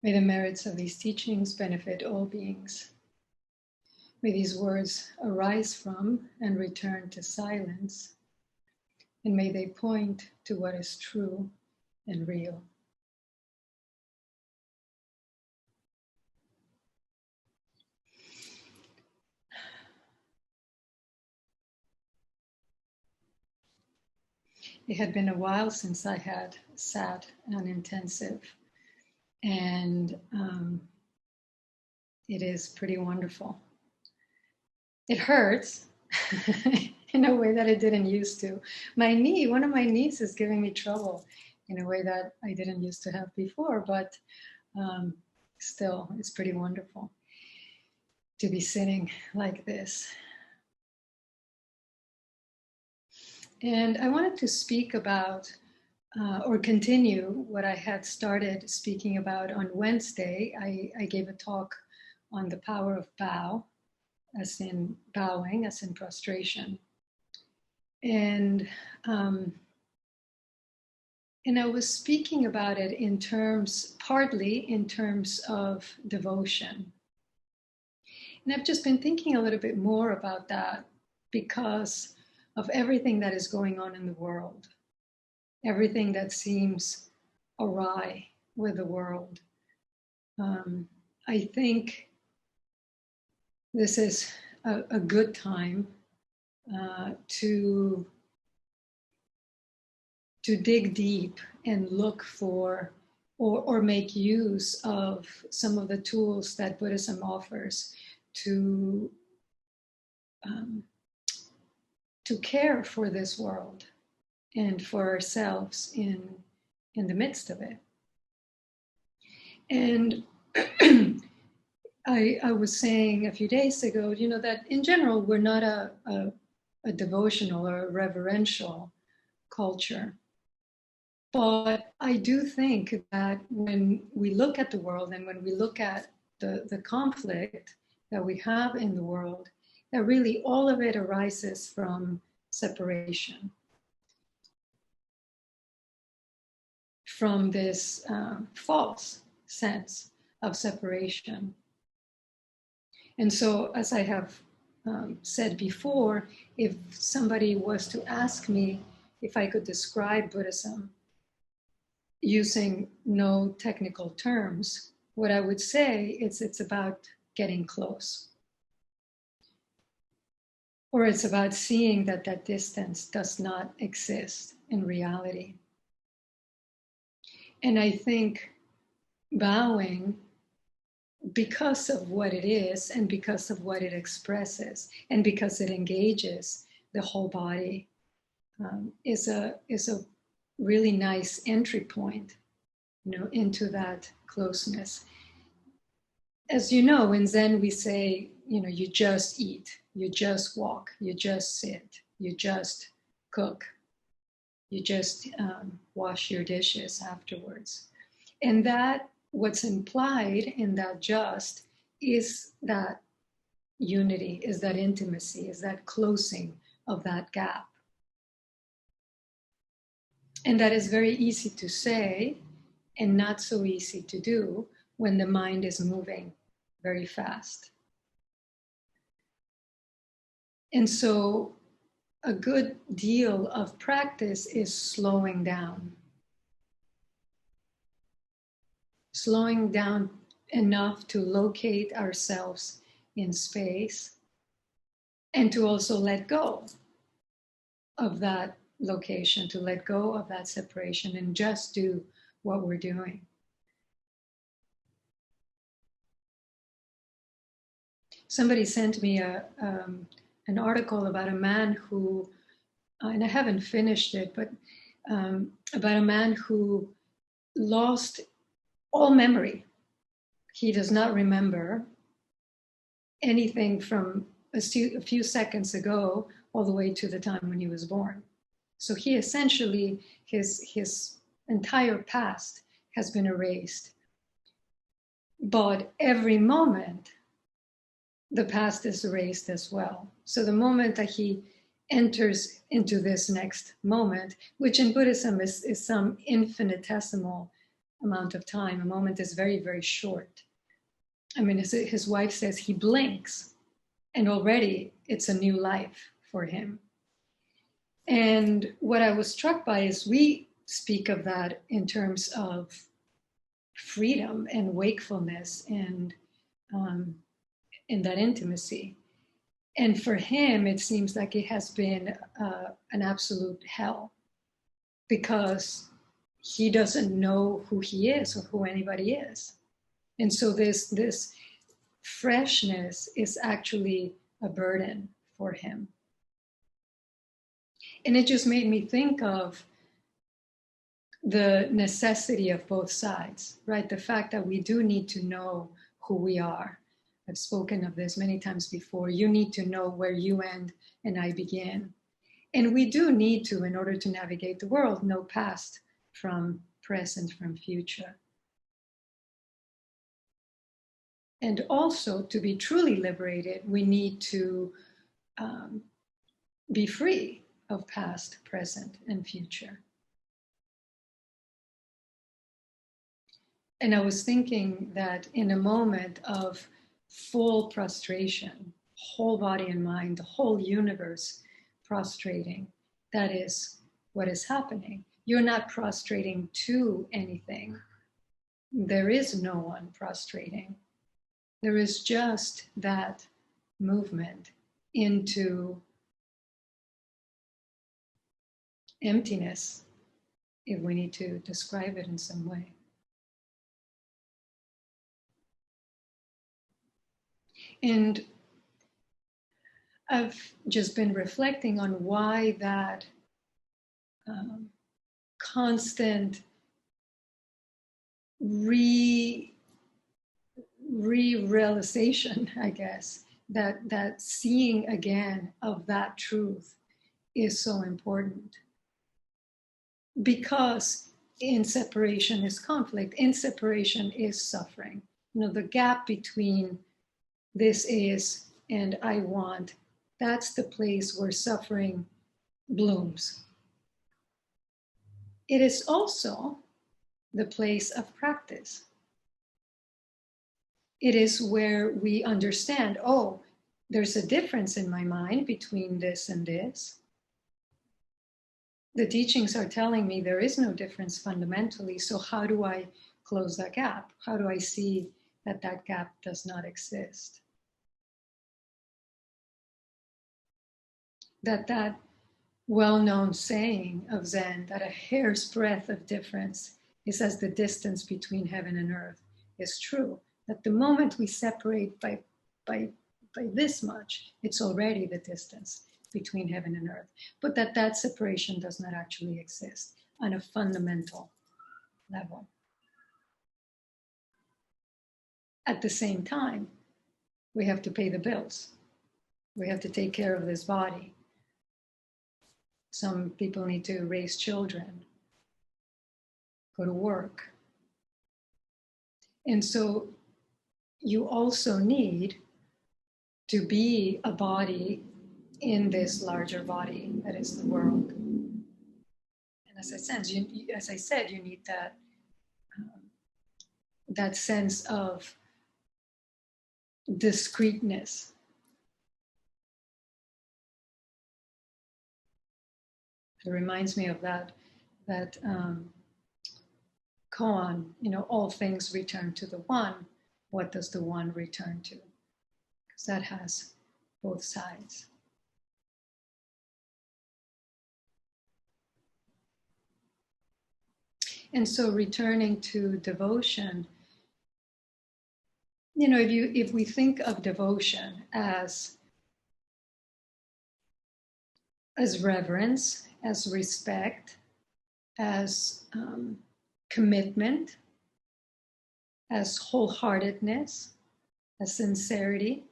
May the merits of these teachings benefit all beings. May these words arise from and return to silence, and may they point to what is true and real. It had been a while since I had sat on intensive, and it is pretty wonderful. It hurts in a way that it didn't used to. My knee, one of my knees is giving me trouble in a way that I didn't used to have before, but still, it's pretty wonderful to be sitting like this. And I wanted to speak about or continue what I had started speaking about on Wednesday. I gave a talk on the power of bow, as in bowing, as in prostration. And I was speaking about it in terms, partly in terms of devotion. And I've just been thinking a little bit more about that because of everything that is going on in the world, everything that seems awry with the world. I think this is a good time to dig deep and look for or make use of some of the tools that Buddhism offers to care for this world and for ourselves in the midst of it. And I was saying a few days ago, that in general, we're not a devotional or a reverential culture. But I do think that when we look at the world and when we look at the conflict that we have in the world, that really all of it arises from separation, from this false sense of separation. And so, as I have said before, if somebody was to ask me if I could describe Buddhism using no technical terms, what I would say is it's about getting close. Or it's about seeing that that distance does not exist in reality. And I think bowing, because of what it is and because of what it expresses and because it engages the whole body, is a really nice entry point, into that closeness. As you know, in Zen we say, you just eat, you just walk, you just sit, you just cook, you just wash your dishes afterwards. And that, what's implied in that just is that unity, is that intimacy, is that closing of that gap. And that is very easy to say and not so easy to do when the mind is moving very fast. And so a good deal of practice is slowing down. Slowing down enough to locate ourselves in space and to also let go of that location, to let go of that separation and just do what we're doing. Somebody sent me an article about a man who, and I haven't finished it, but about a man who lost all memory. He does not remember anything from a few seconds ago all the way to the time when he was born. So he essentially, his entire past has been erased. But every moment, the past is erased as well. So the moment that he enters into this next moment, which in Buddhism is some infinitesimal amount of time. A moment is very, very short. I mean, his wife says he blinks and already it's a new life for him. And what I was struck by is we speak of that in terms of freedom and wakefulness and in that intimacy. And for him, it seems like it has been an absolute hell because he doesn't know who he is or who anybody is. And so this freshness is actually a burden for him. And it just made me think of the necessity of both sides, right? The fact that we do need to know who we are. I've spoken of this many times before. You need to know where you end and I begin. And we do need to, in order to navigate the world, know past from present, from future. And also, to be truly liberated, we need to be free of past, present, and future. And I was thinking that in a moment of full prostration, whole body and mind, the whole universe prostrating, that is what is happening. You're not prostrating to anything. There is no one prostrating. There is just that movement into emptiness, if we need to describe it in some way. And I've just been reflecting on why that constant re-realization, I guess, that seeing again of that truth is so important. Because in separation is conflict, in separation is suffering. You know, the gap between this is and I want, that's the place where suffering blooms. It is also the place of practice. It is where we understand, oh, there's a difference in my mind between this and this. The teachings are telling me there is no difference fundamentally, so how do I close that gap? How do I see that that gap does not exist? That well-known saying of Zen, that a hair's breadth of difference is as the distance between heaven and earth, is true. That the moment we separate by this much, it's already the distance between heaven and earth. But that separation does not actually exist on a fundamental level. At the same time, we have to pay the bills. We have to take care of this body. Some people need to raise children, go to work. And so you also need to be a body in this larger body that is the world. And as I said, you need that sense of discreteness. It reminds me of that koan, you know, all things return to the one. What does the one return to? Because that has both sides. And so returning to devotion, you know, if we think of devotion as reverence, as respect, as commitment, as wholeheartedness, as sincerity,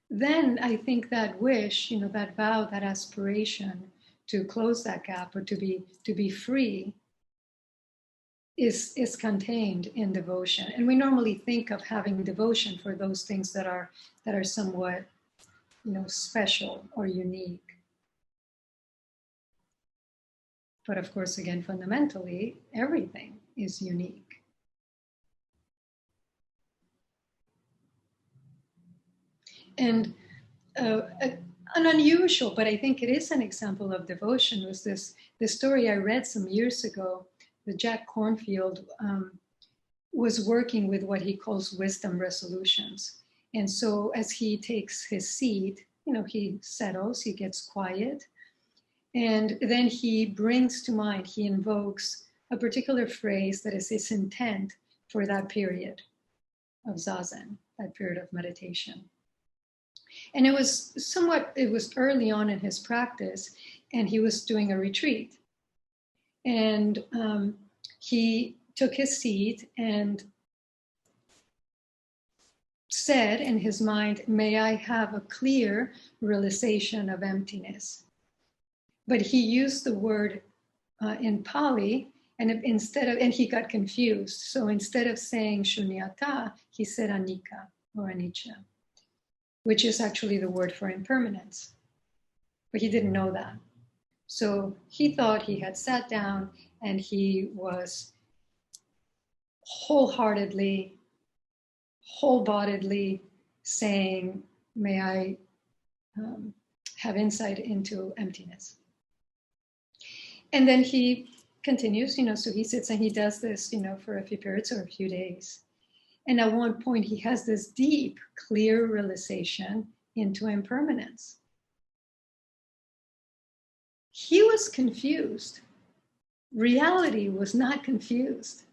then I think that wish, you know, that vow, that aspiration to close that gap or to be free is contained in devotion. And we normally think of having devotion for those things that are somewhat, you know, special or unique. But of course, again, fundamentally, everything is unique. And an unusual, but I think it is an example of devotion, was this story I read some years ago. The Jack Cornfield was working with what he calls wisdom resolutions. And so as he takes his seat, he settles, he gets quiet, and then he brings to mind, he invokes a particular phrase that is his intent for that period of zazen, that period of meditation. And it was early on in his practice, and he was doing a retreat. And he took his seat and said in his mind, "May I have a clear realization of emptiness." But he used the word in Pali, and he got confused. So instead of saying shunyata, he said anicca or anicca, which is actually the word for impermanence. But he didn't know that. So he thought he had sat down and he was wholeheartedly, whole-bodedly saying, "May I have insight into emptiness." And then he continues, so he sits and he does this, for a few periods or a few days. And at one point, he has this deep, clear realization into impermanence. He was confused. Reality was not confused.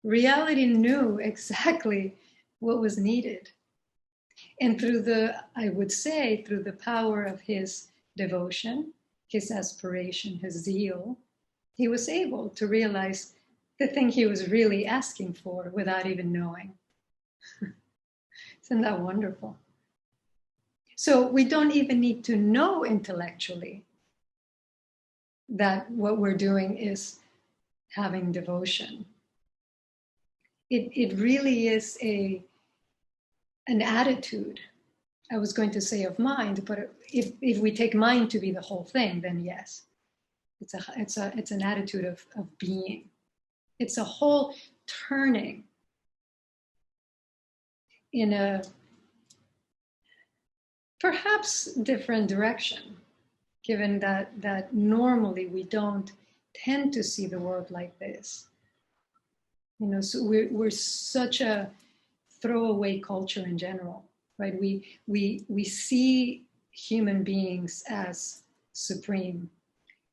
Reality knew exactly what was needed. And through the power of his devotion, his aspiration, his zeal, he was able to realize the thing he was really asking for without even knowing. Isn't that wonderful? So we don't even need to know intellectually that what we're doing is having devotion. It really is an attitude. I was going to say of mind, but if we take mind to be the whole thing, then yes, it's an attitude of being. It's a whole turning in a perhaps different direction, given that normally we don't tend to see the world like this. So we're such a throwaway culture in general, right? We see human beings as supreme,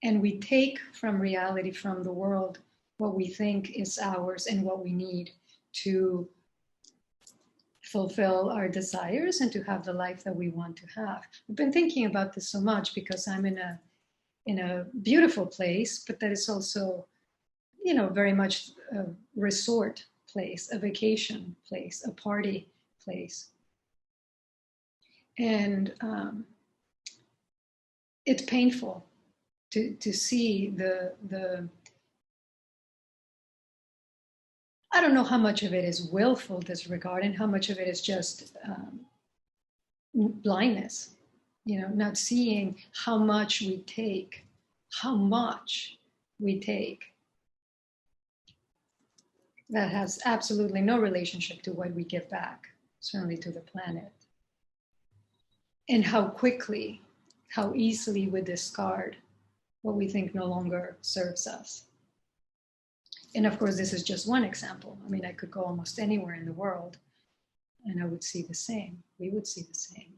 and we take from reality, from the world, what we think is ours and what we need to fulfill our desires and to have the life that we want to have. I've been thinking about this so much because I'm in a beautiful place, but that is also, very much a resort place, a vacation place, a party place. And it's painful to see the I don't know how much of it is willful disregard and how much of it is just blindness, not seeing how much we take that has absolutely no relationship to what we give back, certainly to the planet. And how quickly, how easily we discard what we think no longer serves us. And of course, this is just one example. I mean, I could go almost anywhere in the world and I would see the same. We would see the same.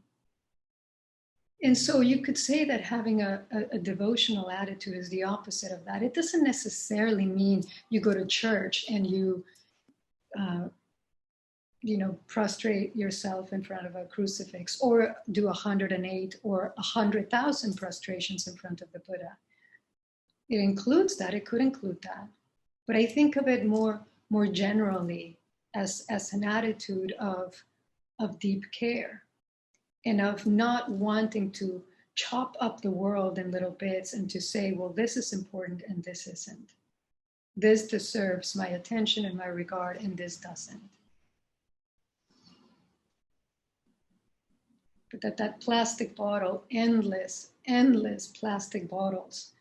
And so you could say that having a devotional attitude is the opposite of that. It doesn't necessarily mean you go to church and you, prostrate yourself in front of a crucifix or do 108 or 100,000 prostrations in front of the Buddha. It includes that. It could include that. But I think of it more generally as an attitude of deep care and of not wanting to chop up the world in little bits and to say, well, this is important and this isn't. This deserves my attention and my regard and this doesn't. But that plastic bottle, endless plastic bottles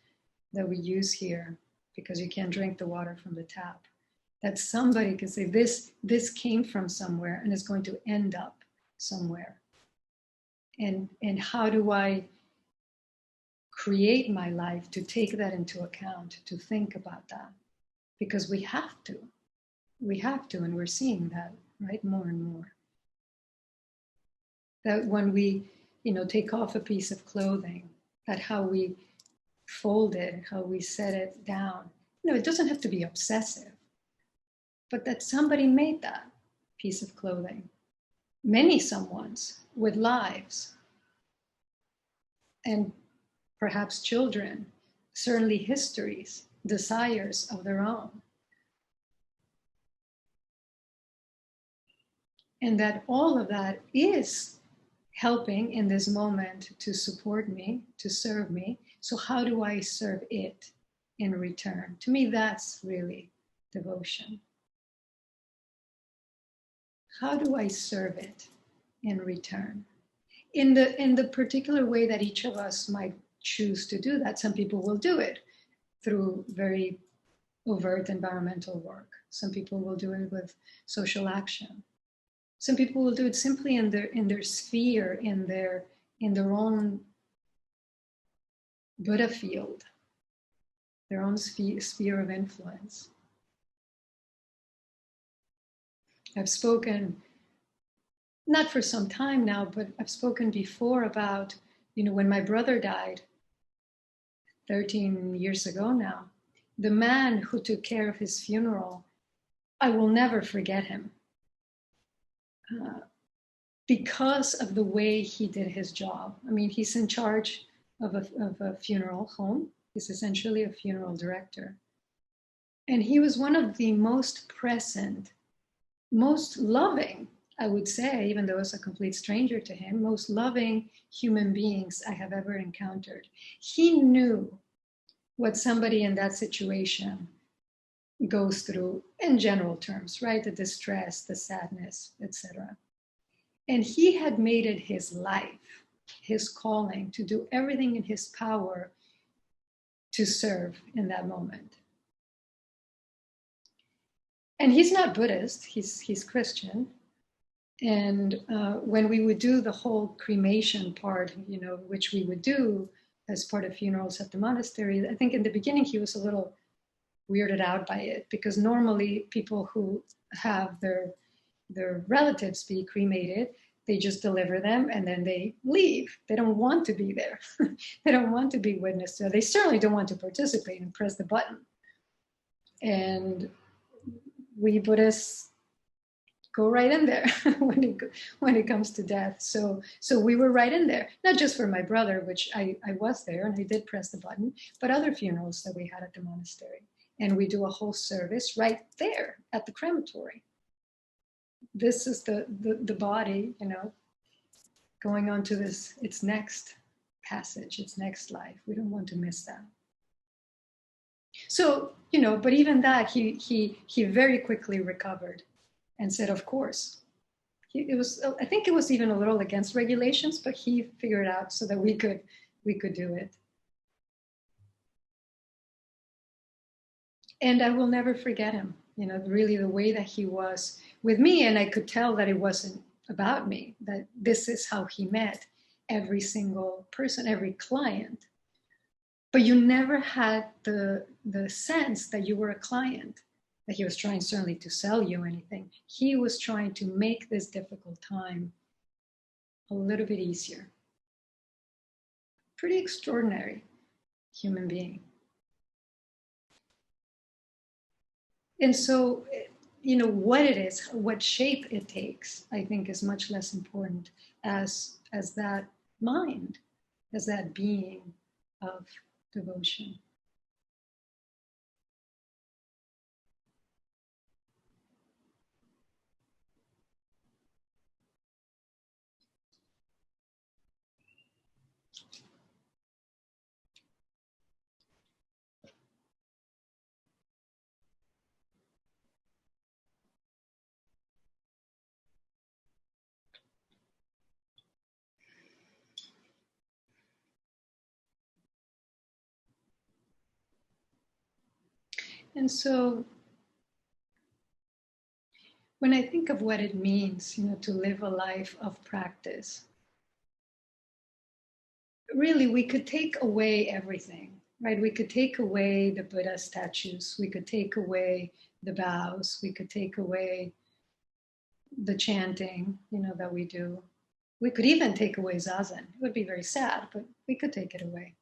that we use here, because you can't drink the water from the tap, that somebody could say, this came from somewhere and is going to end up somewhere. And how do I create my life to take that into account, to think about that? Because we have to, and we're seeing that, right, more and more. That when we, take off a piece of clothing, that how we fold it, how we set it down, it doesn't have to be obsessive, but that somebody made that piece of clothing, many someones with lives, and perhaps children, certainly histories, desires of their own. And that all of that is helping in this moment to support me, to serve me. So how do I serve it in return? To me, that's really devotion. How do I serve it in return? In the particular way that each of us might choose to do that. Some people will do it through very overt environmental work. Some people will do it with social action. Some people will do it simply in their sphere, in their own Buddha field, their own sphere of influence. I've spoken, not for some time now, but I've spoken before about, when my brother died 13 years ago now, the man who took care of his funeral, I will never forget him. Because of the way he did his job. I mean, he's in charge of a funeral home. He's essentially a funeral director. And he was one of the most present, most loving, I would say, even though I was a complete stranger to him, most loving human beings I have ever encountered. He knew what somebody in that situation goes through in general terms, right? The distress, the sadness, etc. And he had made it his life, his calling, to do everything in his power to serve in that moment. And he's not Buddhist, he's Christian. And when we would do the whole cremation part, which we would do as part of funerals at the monastery, I think in the beginning he was a little weirded out by it, because normally people who have their relatives be cremated, they just deliver them and then they leave. They don't want to be there. They don't want to be witness to it. They certainly don't want to participate and press the button. And we Buddhists go right in there when it comes to death. So we were right in there, not just for my brother, which I was there and I did press the button, but other funerals that we had at the monastery. And we do a whole service right there at the crematory. This is the body, going on to its next passage, its next life. We don't want to miss that. So, but even that, he very quickly recovered and said, of course. I think it was even a little against regulations, but he figured out so that we could do it. And I will never forget him, really the way that he was with me. And I could tell that it wasn't about me, that this is how he met every single person, every client. But you never had the sense that you were a client, that he was trying certainly to sell you anything. He was trying to make this difficult time a little bit easier. Pretty extraordinary human being. And so, what it is, what shape it takes, I think is much less important as that mind, as that being of devotion. And so when I think of what it means, to live a life of practice, really we could take away everything, right? We could take away the Buddha statues, we could take away the vows, we could take away the chanting, that we do. We could even take away zazen. It would be very sad, but we could take it away.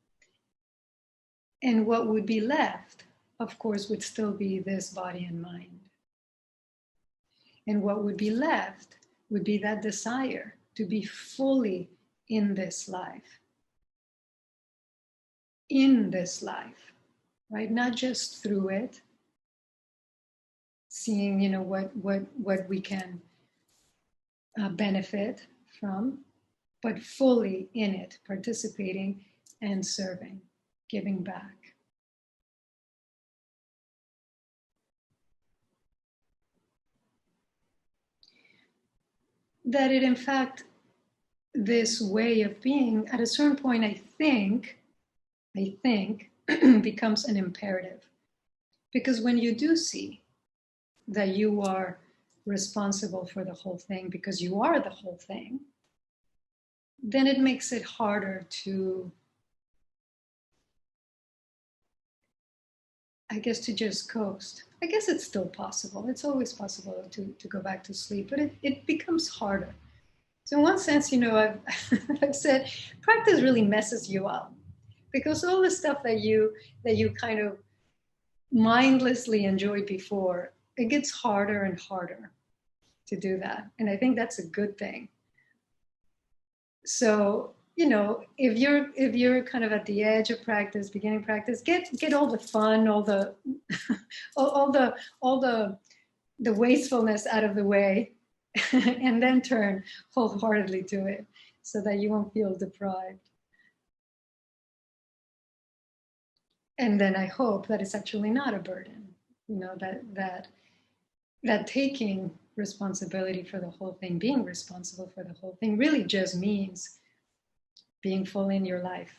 And what would be left, of course, would still be this body and mind. And what would be left would be that desire to be fully in this life. In this life, right? Not just through it, seeing, what we can benefit from, but fully in it, participating and serving, giving back. That it, in fact, this way of being, at a certain point, I think, becomes an imperative. Because when you do see that you are responsible for the whole thing, because you are the whole thing, then it makes it harder to, I guess, to just coast. I guess it's still possible. It's always possible to go back to sleep, but it becomes harder. So in one sense, I've, I've said practice really messes you up, because all the stuff that you kind of mindlessly enjoyed before, it gets harder and harder to do that. And I think that's a good thing. So, if you're kind of at the edge of practice, beginning practice, get all the fun, all the all the wastefulness out of the way, and then turn wholeheartedly to it, so that you won't feel deprived. And then I hope that it's actually not a burden, that taking responsibility for the whole thing, being responsible for the whole thing, really just means being full in your life,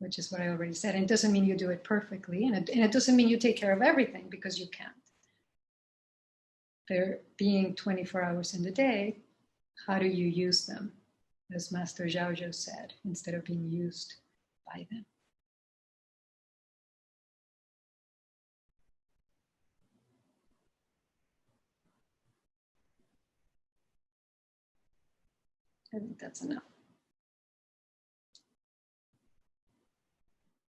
which is what I already said. And it doesn't mean you do it perfectly, and it doesn't mean you take care of everything, because you can't. There being 24 hours in the day, how do you use them? As Master Zhaozhou said, instead of being used by them. I think that's enough.